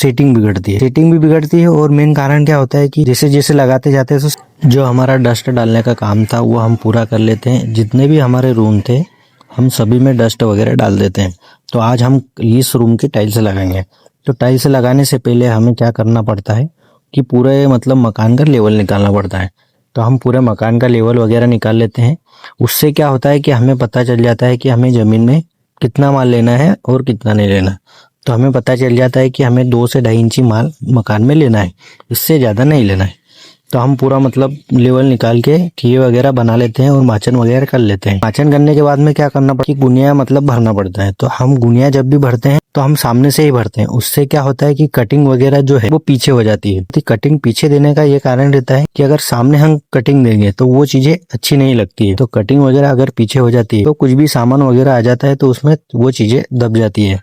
Setting बिगड़ती है। Setting भी बिगड़ती है और मेन कारण क्या होता है कि जैसे जैसे लगाते जाते हैं तो जो हमारा डस्ट डालने का काम था वो हम पूरा कर लेते हैं। जितने भी हमारे रूम थे हम सभी में डस्ट वगैरह डाल देते हैं। तो आज हम इस रूम की टाइल्स लगाएंगे। तो टाइल्स लगाने से पहले हमें क्या करना पड़ता है कि पूरे मतलब मकान का लेवल निकालना पड़ता है। तो हम पूरे मकान का लेवल वगैरह निकाल लेते हैं। उससे क्या होता है कि हमें पता चल जाता है कि हमें ज़मीन में कितना माल लेना है और कितना नहीं लेना। तो हमें पता चल जाता है कि हमें 2 से 2.5 इंची माल मकान में लेना है, इससे ज़्यादा नहीं लेना है। तो हम पूरा मतलब लेवल निकाल के किए वगैरह बना लेते हैं और माचन वगैरह कर लेते हैं। माचन करने के बाद में क्या करना पड़ता है कि गुनिया मतलब भरना पड़ता है। तो हम गुनिया जब भी भरते हैं तो हम सामने से ही भरते हैं। उससे क्या होता है कि कटिंग वगैरह जो है वो पीछे हो जाती है। तो कटिंग पीछे देने का ये कारण रहता है कि अगर सामने हम कटिंग देंगे तो वो चीजें अच्छी नहीं लगती है। तो कटिंग वगैरह अगर पीछे हो जाती है तो कुछ भी सामान वगैरह आ जाता है तो उसमें वो चीजें दब जाती है।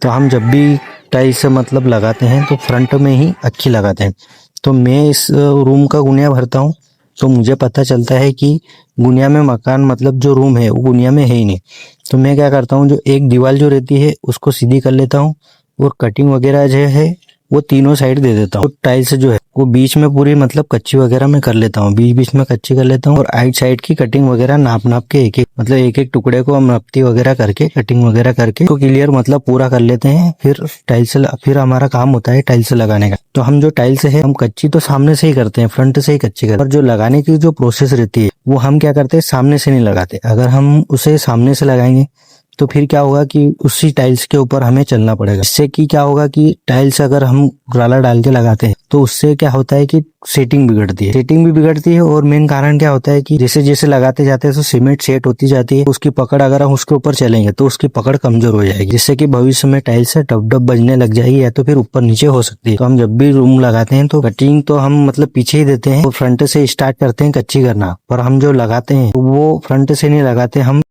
तो हम जब भी टाइल्स मतलब लगाते हैं तो फ्रंट में ही अच्छी लगाते हैं। तो मैं इस रूम का गुनिया भरता हूँ तो मुझे पता चलता है कि गुनिया में मकान मतलब जो रूम है वो गुनिया में है ही नहीं। तो मैं क्या करता हूँ, जो एक दीवार जो रहती है उसको सीधी कर लेता हूँ और कटिंग वगैरह जो है वो तीनों साइड दे देता हूँ। तो टाइल्स जो है वो बीच में पूरी मतलब कच्ची वगैरह मैं कर लेता हूँ, बीच बीच में कच्ची कर लेता हूँ और आइट साइड की कटिंग वगैरह नाप नाप के एक एक मतलब एक एक टुकड़े को हम नपती वगैरह करके कटिंग वगैरह करके तो क्लियर मतलब पूरा कर लेते हैं। फिर हमारा काम होता है टाइल्स लगाने का। तो हम जो टाइल्स है हम कच्ची तो सामने से ही करते हैं, फ्रंट से ही कच्ची करते हैं। और जो लगाने की जो प्रोसेस रहती है वो हम क्या करते हैं, सामने से नहीं लगाते। अगर हम उसे सामने से लगाएंगे तो फिर क्या होगा कि उसी टाइल्स के ऊपर हमें चलना पड़ेगा। इससे कि क्या होगा कि टाइल्स अगर हम राला डाल के लगाते हैं तो उससे क्या होता है कि सेटिंग बिगड़ती है। सेटिंग भी बिगड़ती है और मेन कारण क्या होता है कि जैसे जैसे लगाते जाते हैं तो सीमेंट सेट होती जाती है। उसकी पकड़ अगर हम उसके ऊपर चलेंगे तो उसकी पकड़ कमजोर हो जाएगी, जिससे कि भविष्य में टाइल्स से डब डब बजने लग जाएगी या तो फिर ऊपर नीचे हो सकती है। तो हम जब भी रूम लगाते हैं तो कटिंग तो हम मतलब पीछे ही देते हैं, तो फ्रंट से स्टार्ट करते हैं कच्ची करना। पर हम जो लगाते हैं तो वो फ्रंट से नहीं लगाते, हम